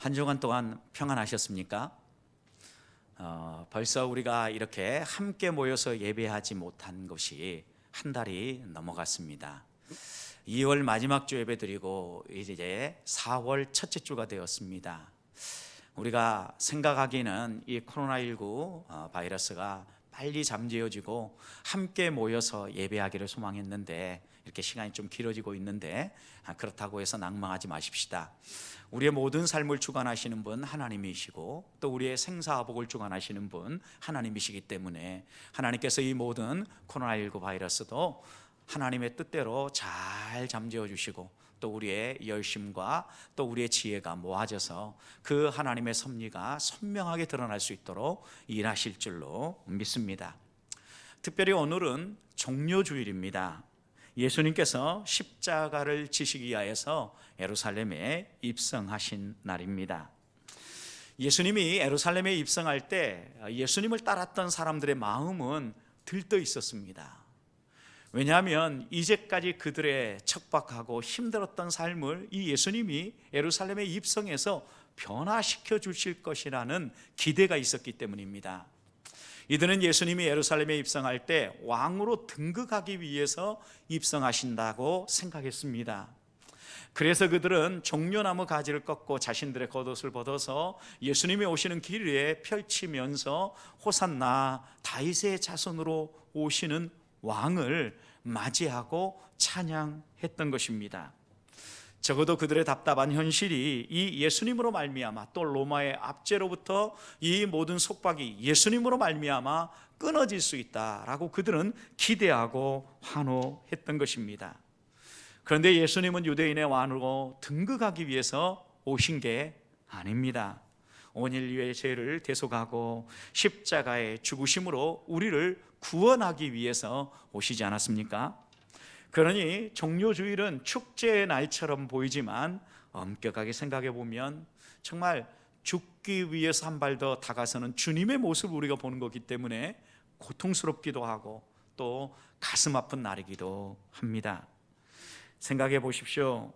한 주간 동안 평안하셨습니까? 벌써 우리가 이렇게 함께 모여서 예배하지 못한 것이 한 달이 넘어갔습니다. 2월 마지막 주 예배 드리고 이제 4월 첫째 주가 되었습니다. 우리가 생각하기는 이 코로나19 바이러스가 빨리 잠재워지고 함께 모여서 예배하기를 소망했는데 이렇게 시간이 좀 길어지고 있는데 그렇다고 해서 낭망하지 마십시다. 우리의 모든 삶을 주관하시는 분 하나님이시고 또 우리의 생사화복을 주관하시는 분 하나님이시기 때문에 하나님께서 이 모든 코로나19 바이러스도 하나님의 뜻대로 잘 잠재워 주시고 또 우리의 열심과 또 우리의 지혜가 모아져서 그 하나님의 섭리가 선명하게 드러날 수 있도록 일하실 줄로 믿습니다. 특별히 오늘은 종료주일입니다. 예수님께서 십자가를 지시기 위하여서 예루살렘에 입성하신 날입니다. 예수님이 예루살렘에 입성할 때 예수님을 따랐던 사람들의 마음은 들떠 있었습니다. 왜냐하면 이제까지 그들의 척박하고 힘들었던 삶을 이 예수님이 예루살렘에 입성해서 변화시켜 주실 것이라는 기대가 있었기 때문입니다. 이들은 예수님이 예루살렘에 입성할 때 왕으로 등극하기 위해서 입성하신다고 생각했습니다. 그래서 그들은 종려나무 가지를 꺾고 자신들의 겉옷을 벗어서 예수님이 오시는 길 위에 펼치면서 호산나 다윗의 자손으로 오시는 왕을 맞이하고 찬양했던 것입니다. 적어도 그들의 답답한 현실이 이 예수님으로 말미암아 또 로마의 압제로부터 이 모든 속박이 예수님으로 말미암아 끊어질 수 있다라고 그들은 기대하고 환호했던 것입니다. 그런데 예수님은 유대인의 왕으로 등극하기 위해서 오신 게 아닙니다. 온 인류의 죄를 대속하고 십자가의 죽으심으로 우리를 구원하기 위해서 오시지 않았습니까? 그러니 종료주일은 축제의 날처럼 보이지만 엄격하게 생각해 보면 정말 죽기 위해서 한 발 더 다가서는 주님의 모습을 우리가 보는 거기 때문에 고통스럽기도 하고 또 가슴 아픈 날이기도 합니다. 생각해 보십시오.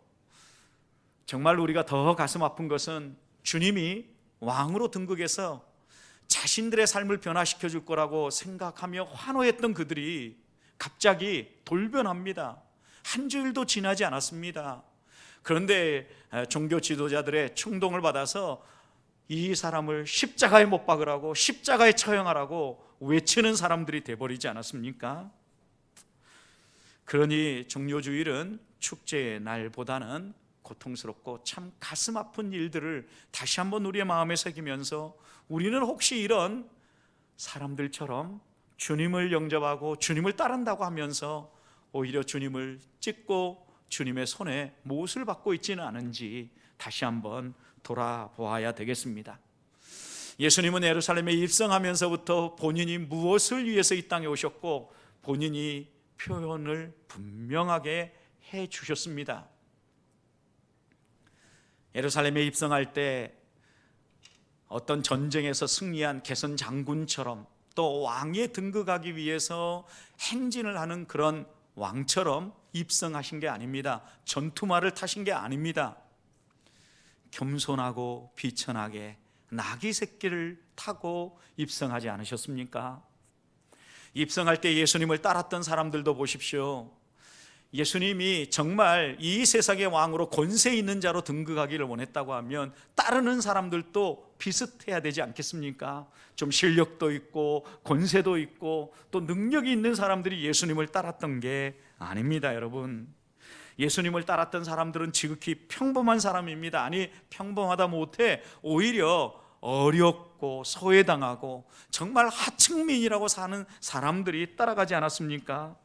정말 우리가 더 가슴 아픈 것은 주님이 왕으로 등극해서 자신들의 삶을 변화시켜 줄 거라고 생각하며 환호했던 그들이 갑자기 돌변합니다. 한 주일도 지나지 않았습니다. 그런데 종교 지도자들의 충동을 받아서 이 사람을 십자가에 못 박으라고 십자가에 처형하라고 외치는 사람들이 돼버리지 않았습니까? 그러니 종료주일은 축제의 날보다는 고통스럽고 참 가슴 아픈 일들을 다시 한번 우리의 마음에 새기면서 우리는 혹시 이런 사람들처럼 주님을 영접하고 주님을 따른다고 하면서 오히려 주님을 찢고 주님의 손에 못을 받고 있지는 않은지 다시 한번 돌아보아야 되겠습니다. 예수님은 예루살렘에 입성하면서부터 본인이 무엇을 위해서 이 땅에 오셨고 본인이 표현을 분명하게 해 주셨습니다. 예루살렘에 입성할 때 어떤 전쟁에서 승리한 개선 장군처럼 또 왕에 등극하기 위해서 행진을 하는 그런 왕처럼 입성하신 게 아닙니다. 전투마를 타신 게 아닙니다. 겸손하고 비천하게 나귀 새끼를 타고 입성하지 않으셨습니까? 입성할 때 예수님을 따랐던 사람들도 보십시오. 예수님이 정말 이 세상의 왕으로 권세 있는 자로 등극하기를 원했다고 하면 따르는 사람들도 비슷해야 되지 않겠습니까? 좀 실력도 있고 권세도 있고 또 능력이 있는 사람들이 예수님을 따랐던 게 아닙니다, 여러분. 예수님을 따랐던 사람들은 지극히 평범한 사람입니다. 아니, 평범하다 못해 오히려 어렵고 소외당하고 정말 하층민이라고 사는 사람들이 따라가지 않았습니까?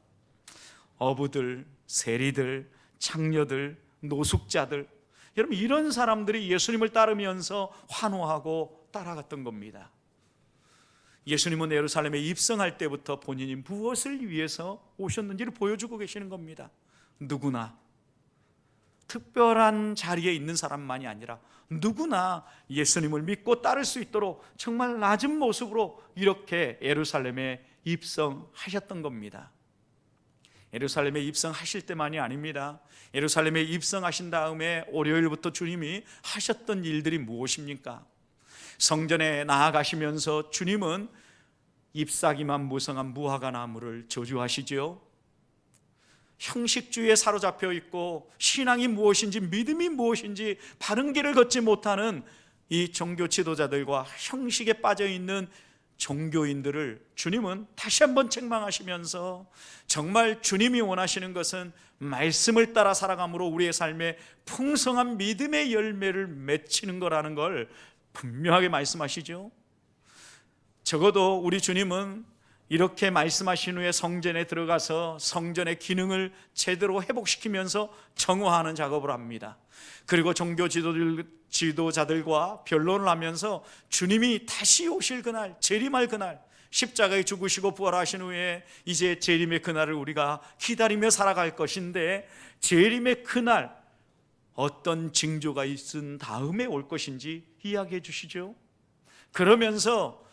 어부들, 세리들, 창녀들, 노숙자들, 여러분 이런 사람들이 예수님을 따르면서 환호하고 따라갔던 겁니다. 예수님은 예루살렘에 입성할 때부터 본인이 무엇을 위해서 오셨는지를 보여주고 계시는 겁니다. 누구나 특별한 자리에 있는 사람만이 아니라 누구나 예수님을 믿고 따를 수 있도록 정말 낮은 모습으로 이렇게 예루살렘에 입성하셨던 겁니다. 예루살렘에 입성하실 때만이 아닙니다. 예루살렘에 입성하신 다음에 월요일부터 주님이 하셨던 일들이 무엇입니까? 성전에 나아가시면서 주님은 잎사귀만 무성한 무화과 나무를 저주하시지요. 형식주의에 사로잡혀 있고 신앙이 무엇인지 믿음이 무엇인지 바른 길을 걷지 못하는 이 종교 지도자들과 형식에 빠져 있는 종교인들을 주님은 다시 한번 책망하시면서 정말 주님이 원하시는 것은 말씀을 따라 살아감으로 우리의 삶에 풍성한 믿음의 열매를 맺히는 거라는 걸 분명하게 말씀하시죠. 적어도 우리 주님은 이렇게 말씀하신 후에 성전에 들어가서 성전의 기능을 제대로 회복시키면서 정화하는 작업을 합니다. 그리고 종교 지도자들과 변론을 하면서 주님이 다시 오실 그날, 재림할 그날, 십자가에 죽으시고 부활하신 후에 이제 재림의 그날을 우리가 기다리며 살아갈 것인데, 재림의 그날 어떤 징조가 있은 다음에 올 것인지 이야기해 주시죠. 그러면서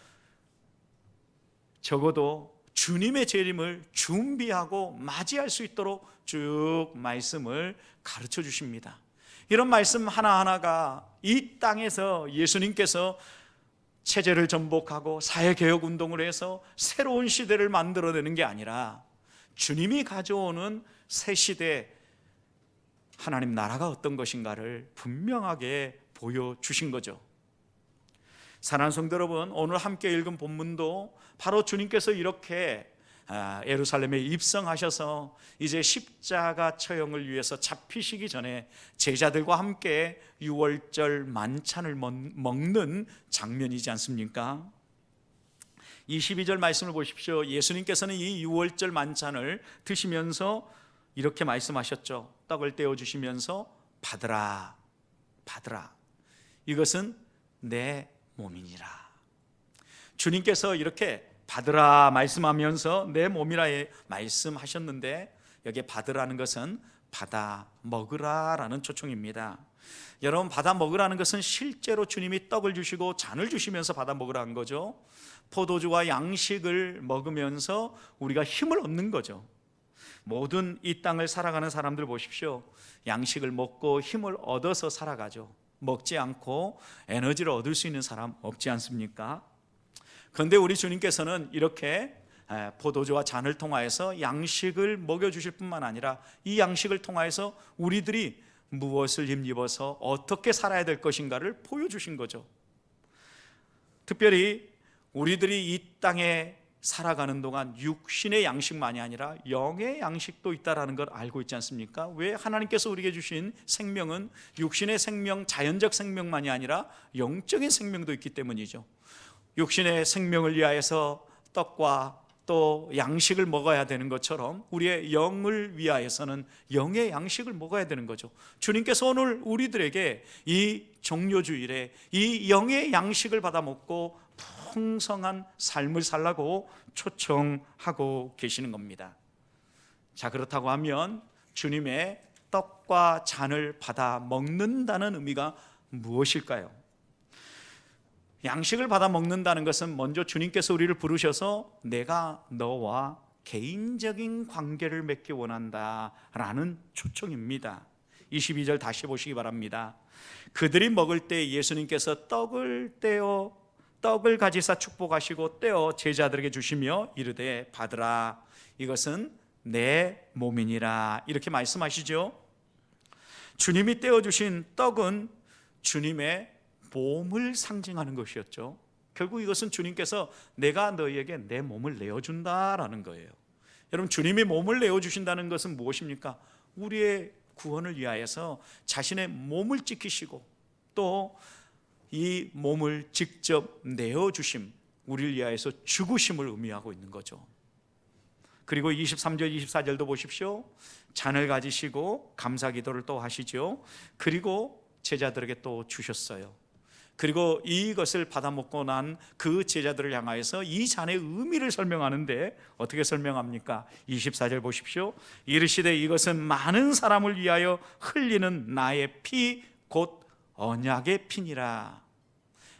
적어도 주님의 재림을 준비하고 맞이할 수 있도록 쭉 말씀을 가르쳐 주십니다. 이런 말씀 하나하나가 이 땅에서 예수님께서 체제를 전복하고 사회개혁운동을 해서 새로운 시대를 만들어내는 게 아니라 주님이 가져오는 새 시대, 하나님 나라가 어떤 것인가를 분명하게 보여주신 거죠. 사랑하는 성도 여러분, 오늘 함께 읽은 본문도 바로 주님께서 이렇게 예루살렘에 입성하셔서 이제 십자가 처형을 위해서 잡히시기 전에 제자들과 함께 유월절 만찬을 먹는 장면이지 않습니까? 22절 말씀을 보십시오. 예수님께서는 이 유월절 만찬을 드시면서 이렇게 말씀하셨죠. 떡을 떼어주시면서 받으라, 받으라, 이것은 내 몸이니라. 주님께서 이렇게 받으라 말씀하면서 내 몸이라 말씀하셨는데, 여기에 받으라는 것은 받아 먹으라라는 초청입니다. 여러분, 받아 먹으라는 것은 실제로 주님이 떡을 주시고 잔을 주시면서 받아 먹으라는 거죠. 포도주와 양식을 먹으면서 우리가 힘을 얻는 거죠. 모든 이 땅을 살아가는 사람들 보십시오. 양식을 먹고 힘을 얻어서 살아가죠. 먹지 않고 에너지를 얻을 수 있는 사람 없지 않습니까? 그런데 우리 주님께서는 이렇게 포도주와 잔을 통하여서 양식을 먹여주실 뿐만 아니라 이 양식을 통하여서 우리들이 무엇을 힘입어서 어떻게 살아야 될 것인가를 보여주신 거죠. 특별히 우리들이 이 땅에 살아가는 동안 육신의 양식만이 아니라 영의 양식도 있다는 걸 알고 있지 않습니까? 왜 하나님께서 우리에게 주신 생명은 육신의 생명, 자연적 생명만이 아니라 영적인 생명도 있기 때문이죠. 육신의 생명을 위하여서 떡과 또 양식을 먹어야 되는 것처럼 우리의 영을 위하여서는 영의 양식을 먹어야 되는 거죠. 주님께서 오늘 우리들에게 이 종료주일에 이 영의 양식을 받아 먹고 풍성한 삶을 살라고 초청하고 계시는 겁니다. 자, 그렇다고 하면 주님의 떡과 잔을 받아 먹는다는 의미가 무엇일까요? 양식을 받아 먹는다는 것은 먼저 주님께서 우리를 부르셔서 내가 너와 개인적인 관계를 맺기 원한다라는 초청입니다. 22절 다시 보시기 바랍니다. 그들이 먹을 때 예수님께서 떡을 가지사 축복하시고 떼어 제자들에게 주시며 이르되 받으라, 이것은 내 몸이니라, 이렇게 말씀하시죠. 주님이 떼어주신 떡은 주님의 몸을 상징하는 것이었죠. 결국 이것은 주님께서 내가 너희에게 내 몸을 내어준다라는 거예요. 여러분, 주님이 몸을 내어주신다는 것은 무엇입니까? 우리의 구원을 위하여서 자신의 몸을 지키시고 또 이 몸을 직접 내어주심, 우리를 위하여서 죽으심을 의미하고 있는 거죠. 그리고 23절 24절도 보십시오. 잔을 가지시고 감사기도를 또 하시죠. 그리고 제자들에게 또 주셨어요. 그리고 이것을 받아 먹고 난 그 제자들을 향하여서 이 잔의 의미를 설명하는데 어떻게 설명합니까? 24절 보십시오. 이르시되 이것은 많은 사람을 위하여 흘리는 나의 피 곧 언약의 피니라.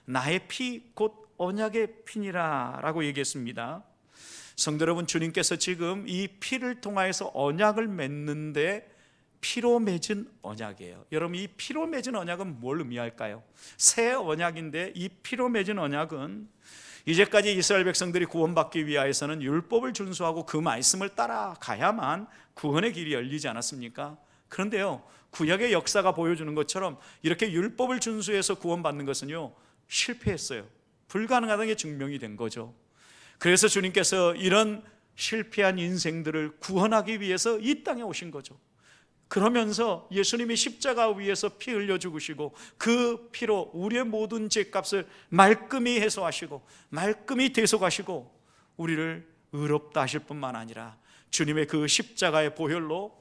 나의 피 곧 언약의 피니라 라고 얘기했습니다. 성도 여러분, 주님께서 지금 이 피를 통하여서 언약을 맺는데 피로 맺은 언약이에요. 여러분, 이 피로 맺은 언약은 뭘 의미할까요? 새 언약인데 이 피로 맺은 언약은 이제까지 이스라엘 백성들이 구원받기 위하여서는 율법을 준수하고 그 말씀을 따라가야만 구원의 길이 열리지 않았습니까? 그런데요, 구약의 역사가 보여주는 것처럼 이렇게 율법을 준수해서 구원받는 것은요, 실패했어요. 불가능하다는 게 증명이 된 거죠. 그래서 주님께서 이런 실패한 인생들을 구원하기 위해서 이 땅에 오신 거죠. 그러면서 예수님이 십자가 위에서 피 흘려 죽으시고 그 피로 우리의 모든 죄값을 말끔히 해소하시고 말끔히 대속하시고 우리를 의롭다 하실 뿐만 아니라 주님의 그 십자가의 보혈로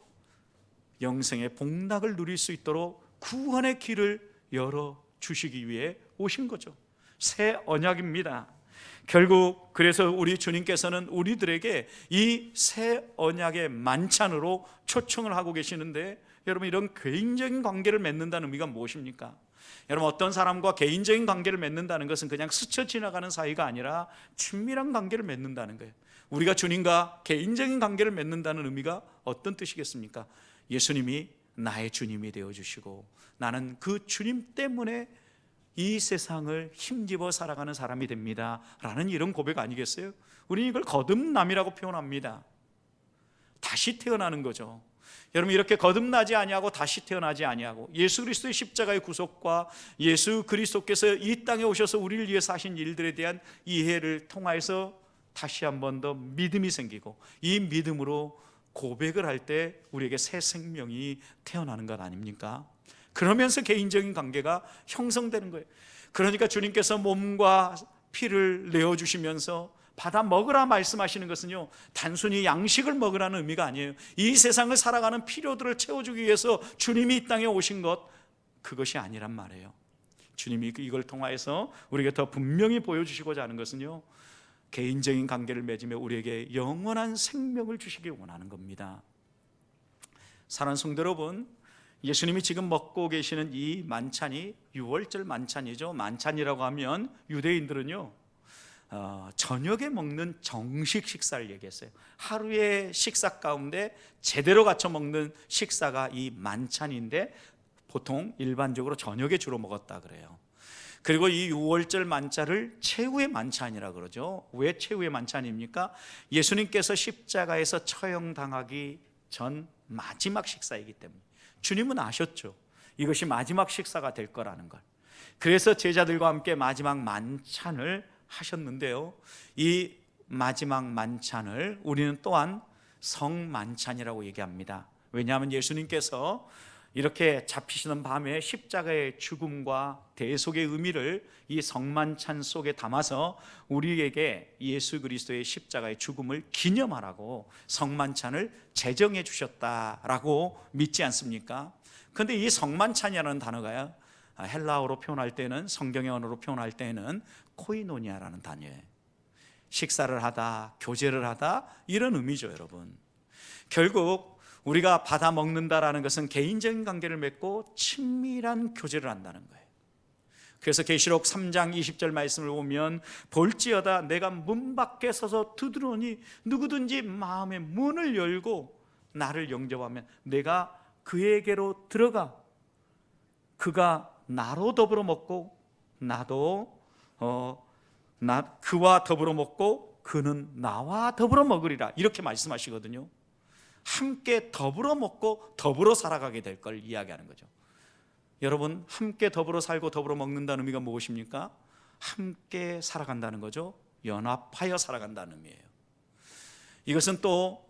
영생의 복락을 누릴 수 있도록 구원의 길을 열어주시기 위해 오신 거죠. 새 언약입니다. 결국 그래서 우리 주님께서는 우리들에게 이 새 언약의 만찬으로 초청을 하고 계시는데, 여러분, 이런 개인적인 관계를 맺는다는 의미가 무엇입니까? 여러분, 어떤 사람과 개인적인 관계를 맺는다는 것은 그냥 스쳐 지나가는 사이가 아니라 친밀한 관계를 맺는다는 거예요. 우리가 주님과 개인적인 관계를 맺는다는 의미가 어떤 뜻이겠습니까? 예수님이 나의 주님이 되어주시고 나는 그 주님 때문에 이 세상을 힘입어 살아가는 사람이 됩니다 라는 이런 고백 아니겠어요? 우리는 이걸 거듭남이라고 표현합니다. 다시 태어나는 거죠. 여러분, 이렇게 거듭나지 아니하고 다시 태어나지 아니하고 예수 그리스도의 십자가의 구속과 예수 그리스도께서 이 땅에 오셔서 우리를 위해서 하신 일들에 대한 이해를 통하여서 다시 한 번 더 믿음이 생기고 이 믿음으로 고백을 할 때 우리에게 새 생명이 태어나는 것 아닙니까? 그러면서 개인적인 관계가 형성되는 거예요. 그러니까 주님께서 몸과 피를 내어주시면서 받아 먹으라 말씀하시는 것은요, 단순히 양식을 먹으라는 의미가 아니에요. 이 세상을 살아가는 필요들을 채워주기 위해서 주님이 이 땅에 오신 것, 그것이 아니란 말이에요. 주님이 이걸 통하여서 우리에게 더 분명히 보여주시고자 하는 것은요, 개인적인 관계를 맺으며 우리에게 영원한 생명을 주시기 원하는 겁니다. 사랑하는 성도 여러분, 예수님이 지금 먹고 계시는 이 만찬이 유월절 만찬이죠. 만찬이라고 하면 유대인들은요, 저녁에 먹는 정식 식사를 얘기했어요. 하루의 식사 가운데 제대로 갖춰 먹는 식사가 이 만찬인데 보통 일반적으로 저녁에 주로 먹었다 그래요. 그리고 이 유월절 만찬을 최후의 만찬이라 그러죠. 왜 최후의 만찬입니까? 예수님께서 십자가에서 처형당하기 전 마지막 식사이기 때문에. 주님은 아셨죠. 이것이 마지막 식사가 될 거라는 걸. 그래서 제자들과 함께 마지막 만찬을 하셨는데요, 이 마지막 만찬을 우리는 또한 성만찬이라고 얘기합니다. 왜냐하면 예수님께서 이렇게 잡히시는 밤에 십자가의 죽음과 대속의 의미를 이 성만찬 속에 담아서 우리에게 예수 그리스도의 십자가의 죽음을 기념하라고 성만찬을 제정해 주셨다라고 믿지 않습니까? 그런데 이 성만찬이라는 단어가요, 헬라어로 표현할 때는, 성경의 언어로 표현할 때는 코이노니아라는 단어예요. 식사를 하다, 교제를 하다, 이런 의미죠. 여러분, 결국 우리가 받아 먹는다라는 것은 개인적인 관계를 맺고 친밀한 교제를 한다는 거예요. 그래서 계시록 3장 20절 말씀을 보면, 볼지어다 내가 문 밖에 서서 두드러니 누구든지 마음의 문을 열고 나를 영접하면 내가 그에게로 들어가 그가 나로 더불어 먹고 나도 그와 더불어 먹고 그는 나와 더불어 먹으리라, 이렇게 말씀하시거든요. 함께 더불어 먹고 더불어 살아가게 될 걸 이야기하는 거죠. 여러분, 함께 더불어 살고 더불어 먹는다는 의미가 무엇입니까? 함께 살아간다는 거죠. 연합하여 살아간다는 의미예요. 이것은 또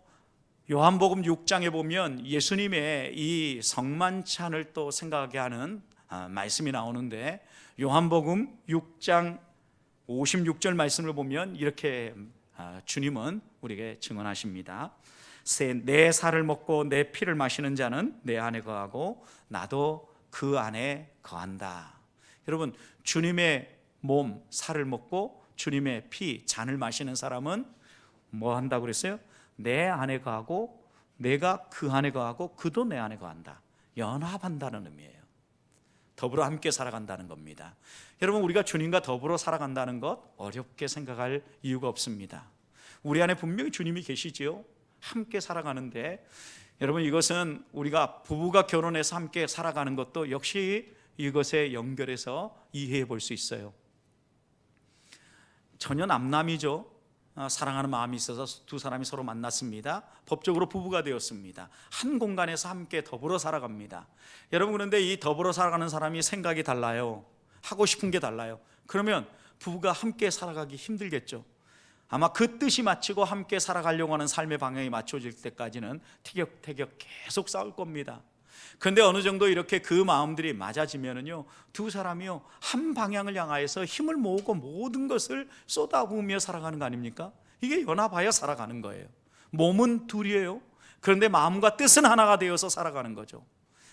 요한복음 6장에 보면 예수님의 이 성만찬을 또 생각하게 하는 말씀이 나오는데, 요한복음 6장 56절 말씀을 보면 이렇게 주님은 우리에게 증언하십니다. 내 살을 먹고 내 피를 마시는 자는 내 안에 거하고 나도 그 안에 거한다. 여러분, 주님의 몸, 살을 먹고 주님의 피, 잔을 마시는 사람은 뭐 한다고 그랬어요? 내 안에 거하고 내가 그 안에 거하고 그도 내 안에 거한다. 연합한다는 의미예요. 더불어 함께 살아간다는 겁니다. 여러분, 우리가 주님과 더불어 살아간다는 것 어렵게 생각할 이유가 없습니다. 우리 안에 분명히 주님이 계시지요. 함께 살아가는데 여러분, 이것은 우리가 부부가 결혼해서 함께 살아가는 것도 역시 이것에 연결해서 이해해 볼 수 있어요. 전혀 남남이죠. 사랑하는 마음이 있어서 두 사람이 서로 만났습니다. 법적으로 부부가 되었습니다. 한 공간에서 함께 더불어 살아갑니다. 여러분, 그런데 이 더불어 살아가는 사람이 생각이 달라요. 하고 싶은 게 달라요. 그러면 부부가 함께 살아가기 힘들겠죠. 아마 그 뜻이 맞추고 함께 살아가려고 하는 삶의 방향이 맞춰질 때까지는 티격태격 계속 싸울 겁니다. 그런데 어느 정도 이렇게 그 마음들이 맞아지면은요, 두 사람이요 한 방향을 향하여서 힘을 모으고 모든 것을 쏟아부으며 살아가는 거 아닙니까? 이게 연합하여 살아가는 거예요. 몸은 둘이에요. 그런데 마음과 뜻은 하나가 되어서 살아가는 거죠.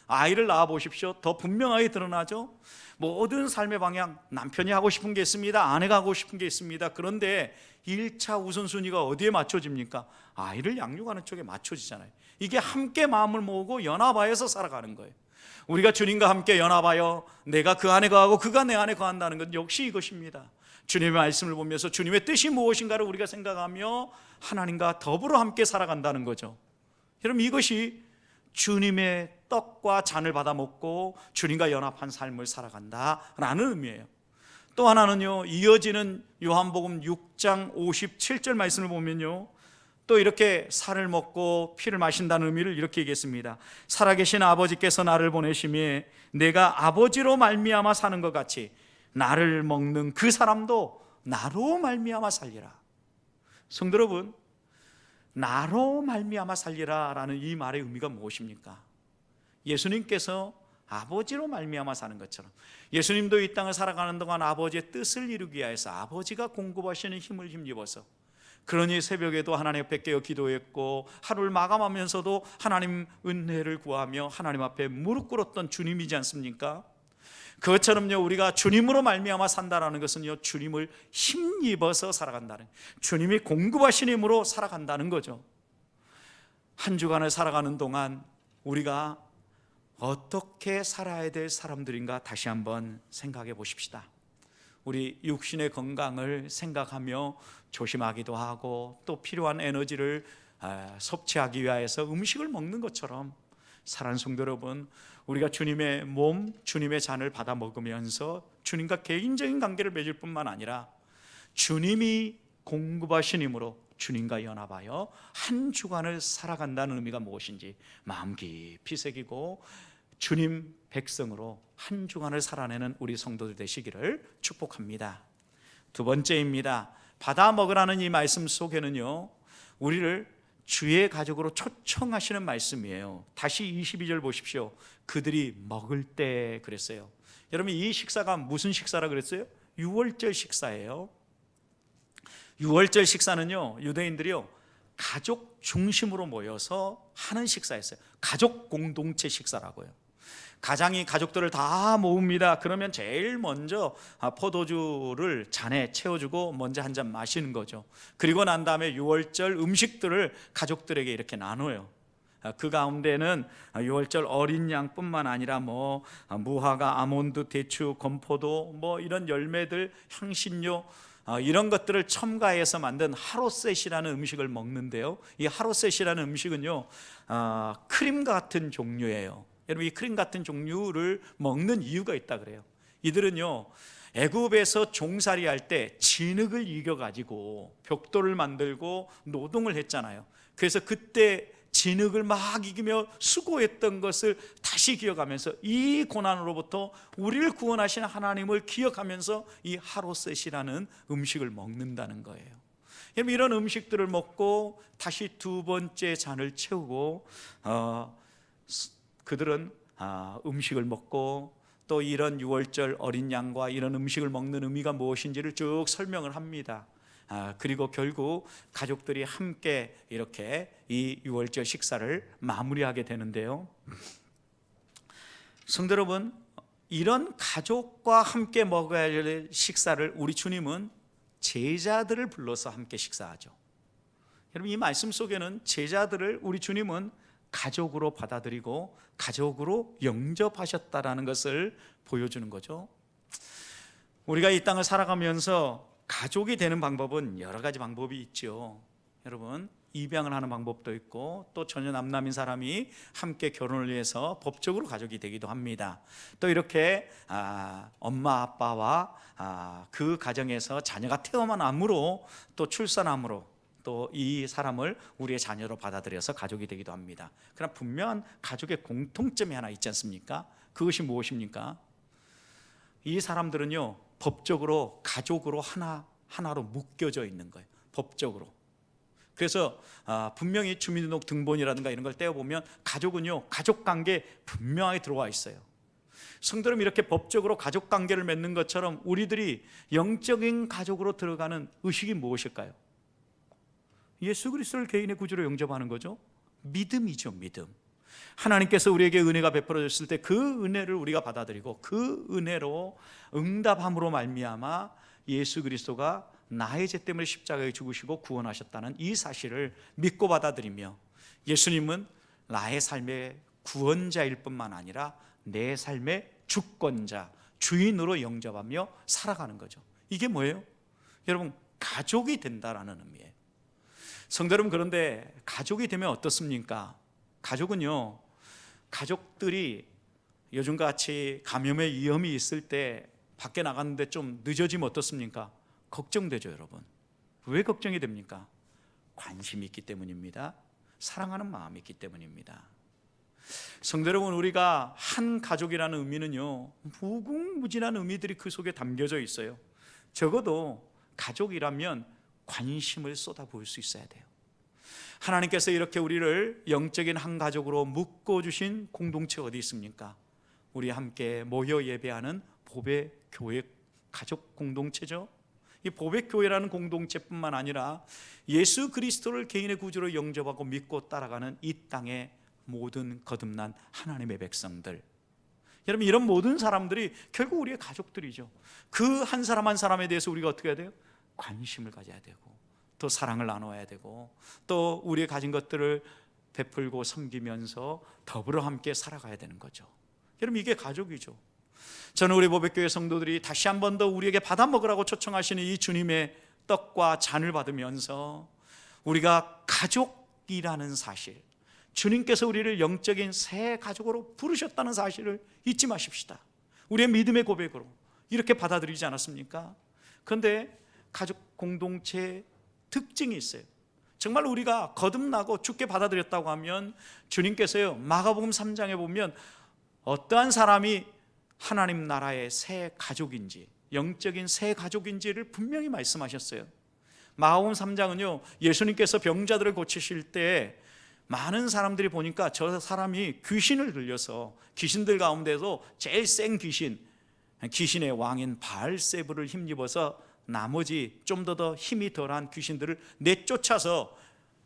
아이를 낳아 보십시오. 더 분명하게 드러나죠. 모든 삶의 방향, 남편이 하고 싶은 게 있습니다. 아내가 하고 싶은 게 있습니다. 그런데 1차 우선순위가 어디에 맞춰집니까? 아이를 양육하는 쪽에 맞춰지잖아요. 이게 함께 마음을 모으고 연합하여서 살아가는 거예요. 우리가 주님과 함께 연합하여 내가 그 안에 거하고 그가 내 안에 거한다는 것 역시 이것입니다. 주님의 말씀을 보면서 주님의 뜻이 무엇인가를 우리가 생각하며 하나님과 더불어 함께 살아간다는 거죠. 여러분, 이것이 주님의 떡과 잔을 받아 먹고 주님과 연합한 삶을 살아간다라는 의미예요. 또 하나는요, 이어지는 요한복음 6장 57절 말씀을 보면요, 또 이렇게 살을 먹고 피를 마신다는 의미를 이렇게 얘기했습니다. 살아계신 아버지께서 나를 보내심에 내가 아버지로 말미암아 사는 것 같이 나를 먹는 그 사람도 나로 말미암아 살리라. 성도 여러분, 나로 말미암아 살리라라는 이 말의 의미가 무엇입니까? 예수님께서 아버지로 말미암아 사는 것처럼 예수님도 이 땅을 살아가는 동안 아버지의 뜻을 이루기 위해서 아버지가 공급하시는 힘을 힘입어서, 그러니 새벽에도 하나님 앞에 깨어 기도했고 하루를 마감하면서도 하나님 은혜를 구하며 하나님 앞에 무릎 꿇었던 주님이지 않습니까? 그것처럼요, 우리가 주님으로 말미암아 산다라는 것은요, 주님을 힘입어서 살아간다는, 주님이 공급하신 힘으로 살아간다는 거죠. 한 주간을 살아가는 동안 우리가 어떻게 살아야 될 사람들인가 다시 한번 생각해 보십시다. 우리 육신의 건강을 생각하며 조심하기도 하고 또 필요한 에너지를 섭취하기 위해서 음식을 먹는 것처럼, 사랑하는 성도 여러분, 우리가 주님의 몸, 주님의 잔을 받아 먹으면서 주님과 개인적인 관계를 맺을 뿐만 아니라 주님이 공급하신 힘으로 주님과 연합하여 한 주간을 살아간다는 의미가 무엇인지 마음 깊이 새기고 주님 백성으로 한 주간을 살아내는 우리 성도들 되시기를 축복합니다. 두 번째입니다. 받아 먹으라는 이 말씀 속에는요, 우리를 주의 가족으로 초청하시는 말씀이에요. 다시 22절 보십시오. 그들이 먹을 때 그랬어요. 여러분, 이 식사가 무슨 식사라 그랬어요? 유월절 식사예요. 유월절 식사는요, 유대인들이요 가족 중심으로 모여서 하는 식사였어요. 가족 공동체 식사라고요. 가장이 가족들을 다 모읍니다. 그러면 제일 먼저 포도주를 잔에 채워주고 먼저 한 잔 마시는 거죠. 그리고 난 다음에 유월절 음식들을 가족들에게 이렇게 나눠요. 그 가운데는 유월절 어린 양뿐만 아니라 무화과, 아몬드, 대추, 건포도, 이런 열매들, 향신료, 이런 것들을 첨가해서 만든 하로셋이라는 음식을 먹는데요, 이 하로셋이라는 음식은요 크림 같은 종류예요. 여러분, 이 크림 같은 종류를 먹는 이유가 있다 그래요. 이들은요 애굽에서 종살이 할 때 진흙을 이겨가지고 벽돌을 만들고 노동을 했잖아요. 그래서 그때 진흙을 막 이기며 수고했던 것을 다시 기억하면서 이 고난으로부터 우리를 구원하신 하나님을 기억하면서 이 하로셋이라는 음식을 먹는다는 거예요. 여러분, 이런 음식들을 먹고 다시 두 번째 잔을 채우고 그들은 음식을 먹고 또 이런 유월절 어린 양과 이런 음식을 먹는 의미가 무엇인지를 쭉 설명을 합니다. 그리고 결국 가족들이 함께 이렇게 이 유월절 식사를 마무리하게 되는데요, 성도 여러분, 이런 가족과 함께 먹어야 할 식사를 우리 주님은 제자들을 불러서 함께 식사하죠. 여러분, 이 말씀 속에는 제자들을 우리 주님은 가족으로 받아들이고 가족으로 영접하셨다라는 것을 보여주는 거죠. 우리가 이 땅을 살아가면서 가족이 되는 방법은 여러 가지 방법이 있죠. 여러분, 입양을 하는 방법도 있고 또 전혀 남남인 사람이 함께 결혼을 위해서 법적으로 가족이 되기도 합니다. 또 이렇게 엄마 아빠와 그 가정에서 자녀가 태어남으로 또 출산함으로 또 이 사람을 우리의 자녀로 받아들여서 가족이 되기도 합니다. 그러나 분명한 가족의 공통점이 하나 있지 않습니까? 그것이 무엇입니까? 이 사람들은요, 법적으로 가족으로 하나로 묶여져 있는 거예요. 법적으로. 그래서 분명히 주민등록 등본이라든가 이런 걸 떼어보면 가족은요, 가족관계에 분명하게 들어와 있어요. 성도 여러분, 이렇게 법적으로 가족관계를 맺는 것처럼 우리들이 영적인 가족으로 들어가는 의식이 무엇일까요? 예수 그리스도를 개인의 구주로 영접하는 거죠. 믿음이죠. 믿음. 하나님께서 우리에게 은혜가 베풀어졌을 때 그 은혜를 우리가 받아들이고 그 은혜로 응답함으로 말미암아 예수 그리스도가 나의 죄 때문에 십자가에 죽으시고 구원하셨다는 이 사실을 믿고 받아들이며 예수님은 나의 삶의 구원자일 뿐만 아니라 내 삶의 주권자, 주인으로 영접하며 살아가는 거죠. 이게 뭐예요? 여러분, 가족이 된다라는 의미예요. 성도 여러분, 그런데 가족이 되면 어떻습니까? 가족은요, 가족들이 요즘같이 감염의 위험이 있을 때 밖에 나갔는데 좀 늦어지면 어떻습니까? 걱정되죠. 여러분, 왜 걱정이 됩니까? 관심이 있기 때문입니다. 사랑하는 마음이 있기 때문입니다. 성도 여러분, 우리가 한 가족이라는 의미는요, 무궁무진한 의미들이 그 속에 담겨져 있어요. 적어도 가족이라면 관심을 쏟아부을 수 있어야 돼요. 하나님께서 이렇게 우리를 영적인 한 가족으로 묶어주신 공동체 어디 있습니까? 우리 함께 모여 예배하는 보배 교회 가족 공동체죠. 이 보배 교회라는 공동체뿐만 아니라 예수 그리스도를 개인의 구주로 영접하고 믿고 따라가는 이 땅의 모든 거듭난 하나님의 백성들, 여러분, 이런 모든 사람들이 결국 우리의 가족들이죠. 그 한 사람 한 사람에 대해서 우리가 어떻게 해야 돼요? 관심을 가져야 되고 또 사랑을 나눠야 되고 또 우리의 가진 것들을 베풀고 섬기면서 더불어 함께 살아가야 되는 거죠. 여러분, 이게 가족이죠. 저는 우리 보배교회 성도들이 다시 한 번 더 우리에게 받아 먹으라고 초청하시는 이 주님의 떡과 잔을 받으면서 우리가 가족이라는 사실, 주님께서 우리를 영적인 새 가족으로 부르셨다는 사실을 잊지 마십시다. 우리의 믿음의 고백으로 이렇게 받아들이지 않았습니까? 그런데 가족 공동체의 특징이 있어요. 정말 우리가 거듭나고 주께 받아들였다고 하면 주님께서요, 마가복음 3장에 보면 어떠한 사람이 하나님 나라의 새 가족인지, 영적인 새 가족인지를 분명히 말씀하셨어요. 마가복음 3장은요, 예수님께서 병자들을 고치실 때 많은 사람들이 보니까 저 사람이 귀신을 들려서 귀신들 가운데서 제일 센 귀신의 왕인 바알세불을 힘입어서 나머지 좀 더 힘이 덜한 귀신들을 내쫓아서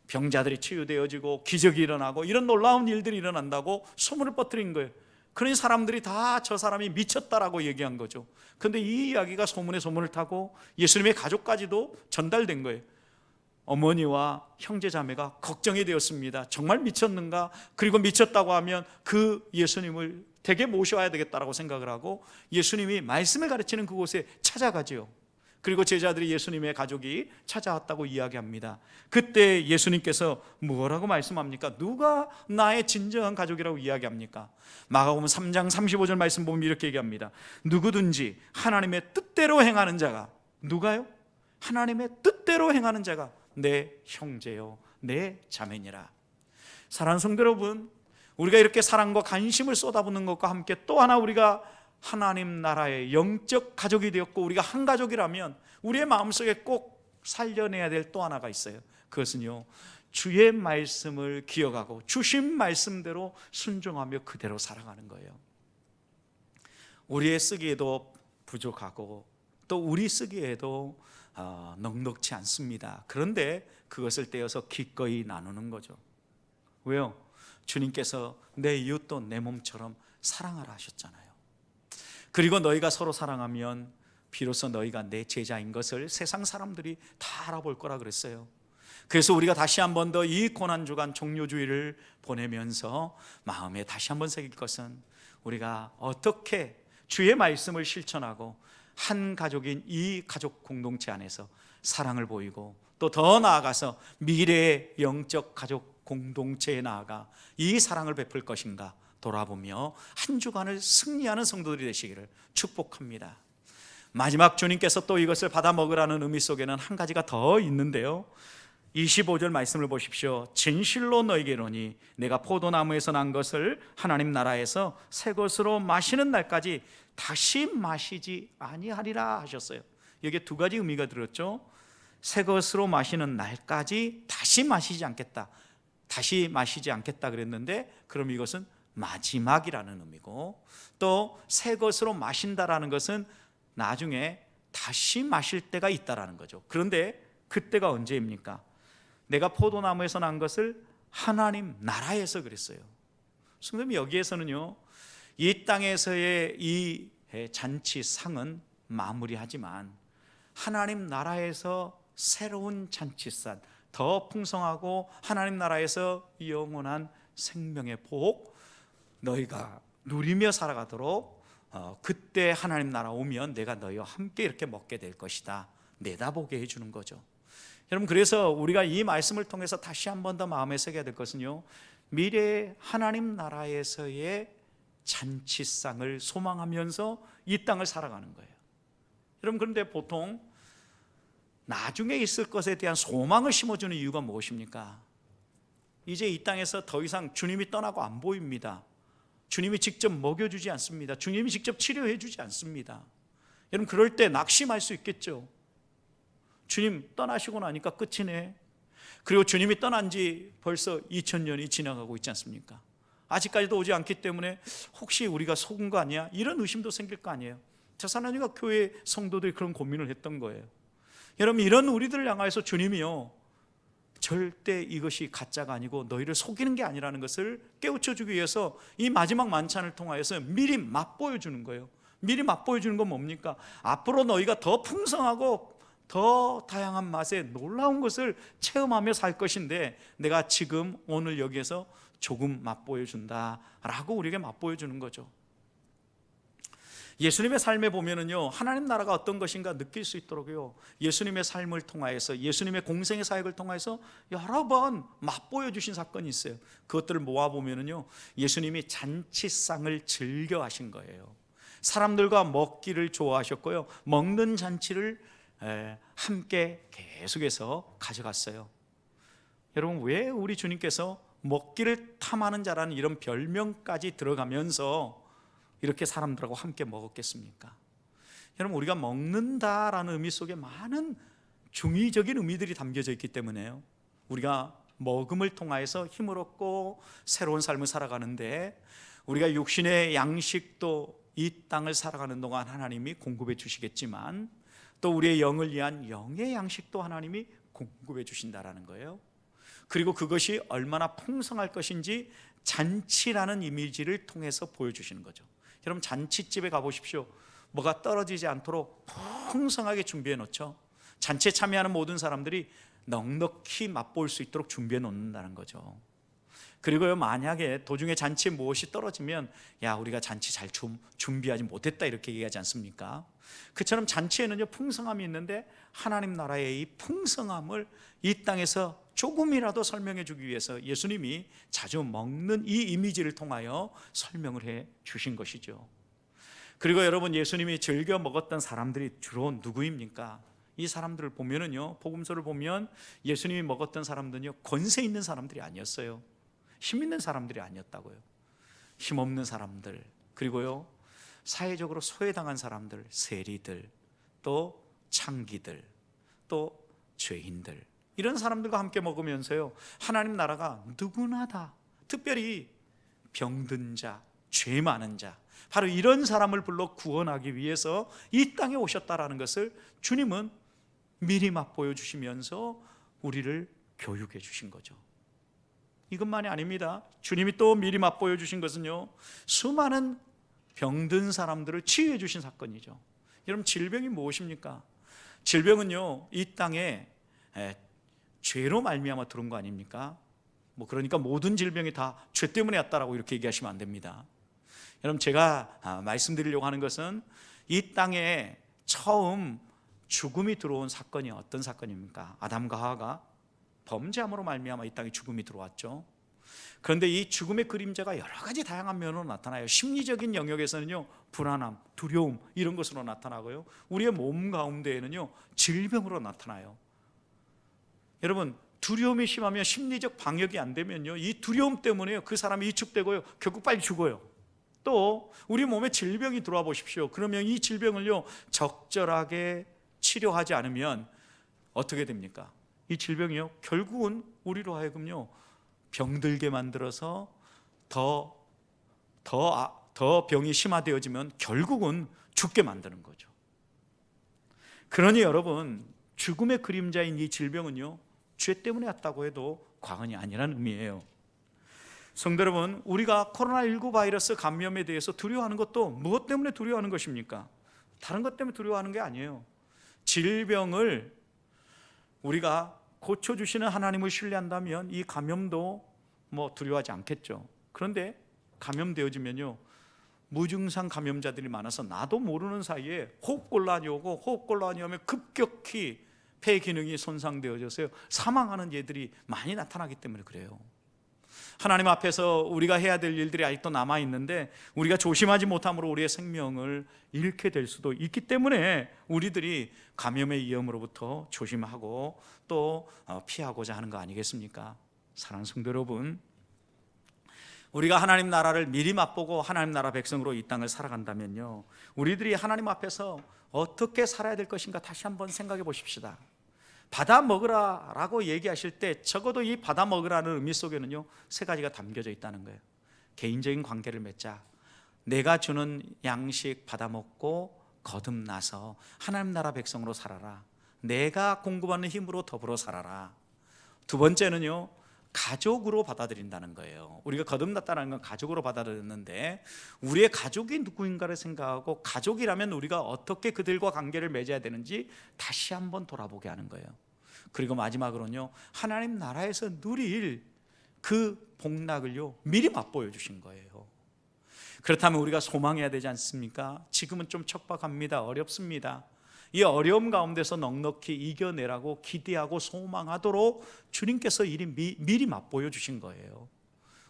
병자들이 치유되어지고 기적이 일어나고 이런 놀라운 일들이 일어난다고 소문을 퍼뜨린 거예요. 그러니 사람들이 다 저 사람이 미쳤다라고 얘기한 거죠. 그런데 이 이야기가 소문에 소문을 타고 예수님의 가족까지도 전달된 거예요. 어머니와 형제 자매가 걱정이 되었습니다. 정말 미쳤는가? 그리고 미쳤다고 하면 그 예수님을 댁에 모셔야 되겠다라고 생각을 하고 예수님이 말씀을 가르치는 그곳에 찾아가죠. 그리고 제자들이 예수님의 가족이 찾아왔다고 이야기합니다. 그때 예수님께서 뭐라고 말씀합니까? 누가 나의 진정한 가족이라고 이야기합니까? 마가복음 3장 35절 말씀 보면 이렇게 얘기합니다. 누구든지 하나님의 뜻대로 행하는 자가, 누가요? 하나님의 뜻대로 행하는 자가 내 형제요 내 자매니라. 사랑하는 성도 여러분, 우리가 이렇게 사랑과 관심을 쏟아붓는 것과 함께 또 하나 우리가 하나님 나라의 영적 가족이 되었고 우리가 한 가족이라면 우리의 마음속에 꼭 살려내야 될 또 하나가 있어요. 그것은요, 주의 말씀을 기억하고 주신 말씀대로 순종하며 그대로 살아가는 거예요. 우리의 쓰기에도 부족하고 또 우리 쓰기에도 넉넉지 않습니다. 그런데 그것을 떼어서 기꺼이 나누는 거죠. 왜요? 주님께서 내 이웃도 내 몸처럼 사랑하라 하셨잖아요. 그리고 너희가 서로 사랑하면 비로소 너희가 내 제자인 것을 세상 사람들이 다 알아볼 거라 그랬어요. 그래서 우리가 다시 한 번 더 이 고난주간 종료주의를 보내면서 마음에 다시 한 번 새길 것은 우리가 어떻게 주의 말씀을 실천하고 한 가족인 이 가족 공동체 안에서 사랑을 보이고 또 더 나아가서 미래의 영적 가족 공동체에 나아가 이 사랑을 베풀 것인가 돌아보며 한 주간을 승리하는 성도들이 되시기를 축복합니다. 마지막 주님께서 또 이것을 받아 먹으라는 의미 속에는 한 가지가 더 있는데요, 25절 말씀을 보십시오. 진실로 너에게 이르노니 내가 포도나무에서 난 것을 하나님 나라에서 새 것으로 마시는 날까지 다시 마시지 아니하리라 하셨어요. 여기에 두 가지 의미가 들었죠. 새 것으로 마시는 날까지 다시 마시지 않겠다, 다시 마시지 않겠다 그랬는데, 그럼 이것은 마지막이라는 의미고, 또 새 것으로 마신다라는 것은 나중에 다시 마실 때가 있다라는 거죠. 그런데 그때가 언제입니까? 내가 포도나무에서 난 것을 하나님 나라에서 그랬어요. 성도님, 여기에서는요, 이 땅에서의 이 잔치상은 마무리하지만 하나님 나라에서 새로운 잔치상, 더 풍성하고 하나님 나라에서 영원한 생명의 복 너희가 누리며 살아가도록 그때 하나님 나라 오면 내가 너희와 함께 이렇게 먹게 될 것이다 내다보게 해주는 거죠. 여러분, 그래서 우리가 이 말씀을 통해서 다시 한 번 더 마음에 새겨야 될 것은요, 미래의 하나님 나라에서의 잔치상을 소망하면서 이 땅을 살아가는 거예요. 여러분, 그런데 보통 나중에 있을 것에 대한 소망을 심어주는 이유가 무엇입니까? 이제 이 땅에서 더 이상 주님이 떠나고 안 보입니다. 주님이 직접 먹여주지 않습니다. 주님이 직접 치료해 주지 않습니다. 여러분, 그럴 때 낙심할 수 있겠죠. 주님 떠나시고 나니까 끝이네. 그리고 주님이 떠난 지 벌써 2000년이 지나가고 있지 않습니까? 아직까지도 오지 않기 때문에 혹시 우리가 속은 거 아니야? 이런 의심도 생길 거 아니에요. 테살로니가 교회 성도들이 그런 고민을 했던 거예요. 여러분, 이런 우리들을 향해서 주님이요, 절대 이것이 가짜가 아니고 너희를 속이는 게 아니라는 것을 깨우쳐주기 위해서 이 마지막 만찬을 통하여서 미리 맛보여주는 거예요. 미리 맛보여주는 건 뭡니까? 앞으로 너희가 더 풍성하고 더 다양한 맛에 놀라운 것을 체험하며 살 것인데 내가 지금 오늘 여기에서 조금 맛보여준다 라고 우리에게 맛보여주는 거죠. 예수님의 삶에 보면은요, 하나님 나라가 어떤 것인가 느낄 수 있도록요, 예수님의 삶을 통하여서, 예수님의 공생의 사역을 통해서 여러 번 맛보여 주신 사건이 있어요. 그것들을 모아보면은요, 예수님이 잔치상을 즐겨 하신 거예요. 사람들과 먹기를 좋아하셨고요, 먹는 잔치를 함께 계속해서 가져갔어요. 여러분, 왜 우리 주님께서 먹기를 탐하는 자라는 이런 별명까지 들어가면서 이렇게 사람들하고 함께 먹었겠습니까? 여러분, 우리가 먹는다라는 의미 속에 많은 중의적인 의미들이 담겨져 있기 때문에요, 우리가 먹음을 통하여서 힘을 얻고 새로운 삶을 살아가는데, 우리가 육신의 양식도 이 땅을 살아가는 동안 하나님이 공급해 주시겠지만 또 우리의 영을 위한 영의 양식도 하나님이 공급해 주신다라는 거예요. 그리고 그것이 얼마나 풍성할 것인지 잔치라는 이미지를 통해서 보여주시는 거죠. 여러분, 잔치집에 가보십시오. 뭐가 떨어지지 않도록 풍성하게 준비해 놓죠. 잔치에 참여하는 모든 사람들이 넉넉히 맛볼 수 있도록 준비해 놓는다는 거죠. 그리고요, 만약에 도중에 잔치에 무엇이 떨어지면 야, 우리가 잔치 잘 준비하지 못했다 이렇게 얘기하지 않습니까? 그처럼 잔치에는요, 풍성함이 있는데 하나님 나라의 이 풍성함을 이 땅에서 조금이라도 설명해 주기 위해서 예수님이 자주 먹는 이 이미지를 통하여 설명을 해 주신 것이죠. 그리고 여러분, 예수님이 즐겨 먹었던 사람들이 주로 누구입니까? 이 사람들을 보면은요, 복음서를 보면 예수님이 먹었던 사람들은요, 권세 있는 사람들이 아니었어요. 힘 있는 사람들이 아니었다고요. 힘 없는 사람들, 그리고요, 사회적으로 소외당한 사람들, 세리들, 또 창기들, 또 죄인들, 이런 사람들과 함께 먹으면서요, 하나님 나라가 누구나 다, 특별히 병든 자, 죄 많은 자, 바로 이런 사람을 불러 구원하기 위해서 이 땅에 오셨다라는 것을 주님은 미리 맛보여 주시면서 우리를 교육해 주신 거죠. 이것만이 아닙니다. 주님이 또 미리 맛보여 주신 것은요, 수많은 병든 사람들을 치유해 주신 사건이죠. 여러분, 질병이 무엇입니까? 질병은요, 이 땅에 죄로 말미암아 들어온 거 아닙니까? 그러니까 모든 질병이 다 죄 때문에 왔다라고 이렇게 얘기하시면 안 됩니다. 여러분, 제가 말씀드리려고 하는 것은 이 땅에 처음 죽음이 들어온 사건이 어떤 사건입니까? 아담과 하와가 범죄함으로 말미암아 이 땅에 죽음이 들어왔죠. 그런데 이 죽음의 그림자가 여러 가지 다양한 면으로 나타나요. 심리적인 영역에서는요, 불안함, 두려움 이런 것으로 나타나고요, 우리의 몸 가운데에는요, 질병으로 나타나요. 여러분, 두려움이 심하면 심리적 방역이 안 되면요, 이 두려움 때문에 그 사람이 위축되고요, 결국 빨리 죽어요. 또 우리 몸에 질병이 들어와 보십시오. 그러면 이 질병을요, 적절하게 치료하지 않으면 어떻게 됩니까? 이 질병이요, 결국은 우리로 하여금요, 병들게 만들어서 더 병이 심화되어지면 결국은 죽게 만드는 거죠. 그러니 여러분, 죽음의 그림자인 이 질병은요, 죄 때문에 왔다고 해도 과언이 아니라는 의미예요. 성도 여러분, 우리가 코로나19 바이러스 감염에 대해서 두려워하는 것도 무엇 때문에 두려워하는 것입니까? 다른 것 때문에 두려워하는 게 아니에요. 질병을 우리가 고쳐주시는 하나님을 신뢰한다면 이 감염도 두려워하지 않겠죠. 그런데 감염되어지면요, 무증상 감염자들이 많아서 나도 모르는 사이에 호흡곤란이 오고, 호흡곤란이 오면 급격히 폐 기능이 손상되어져서요, 사망하는 예들이 많이 나타나기 때문에 그래요. 하나님 앞에서 우리가 해야 될 일들이 아직도 남아있는데 우리가 조심하지 못함으로 우리의 생명을 잃게 될 수도 있기 때문에 우리들이 감염의 위험으로부터 조심하고 또 피하고자 하는 거 아니겠습니까? 사랑하는 성도 여러분, 우리가 하나님 나라를 미리 맛보고 하나님 나라 백성으로 이 땅을 살아간다면요, 우리들이 하나님 앞에서 어떻게 살아야 될 것인가 다시 한번 생각해 보십시다. 받아 먹으라 라고 얘기하실 때 적어도 이 받아 먹으라는 의미 속에는요, 세 가지가 담겨져 있다는 거예요. 개인적인 관계를 맺자, 내가 주는 양식 받아 먹고 거듭나서 하나님 나라 백성으로 살아라, 내가 공급하는 힘으로 더불어 살아라. 두 번째는요, 가족으로 받아들인다는 거예요. 우리가 거듭났다는 건 가족으로 받아들였는데 우리의 가족이 누구인가를 생각하고 가족이라면 우리가 어떻게 그들과 관계를 맺어야 되는지 다시 한번 돌아보게 하는 거예요. 그리고 마지막으로는요, 하나님 나라에서 누릴 그 복락을요, 미리 맛보여 주신 거예요. 그렇다면 우리가 소망해야 되지 않습니까? 지금은 좀 척박합니다. 어렵습니다. 이 어려움 가운데서 넉넉히 이겨내라고 기대하고 소망하도록 주님께서 미리 맛보여 주신 거예요.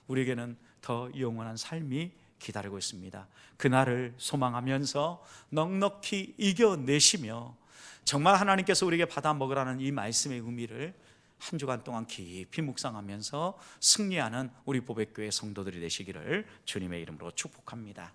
우리에게는 더 영원한 삶이 기다리고 있습니다. 그날을 소망하면서 넉넉히 이겨내시며 정말 하나님께서 우리에게 받아 먹으라는 이 말씀의 의미를 한 주간 동안 깊이 묵상하면서 승리하는 우리 보배교회 성도들이 되시기를 주님의 이름으로 축복합니다.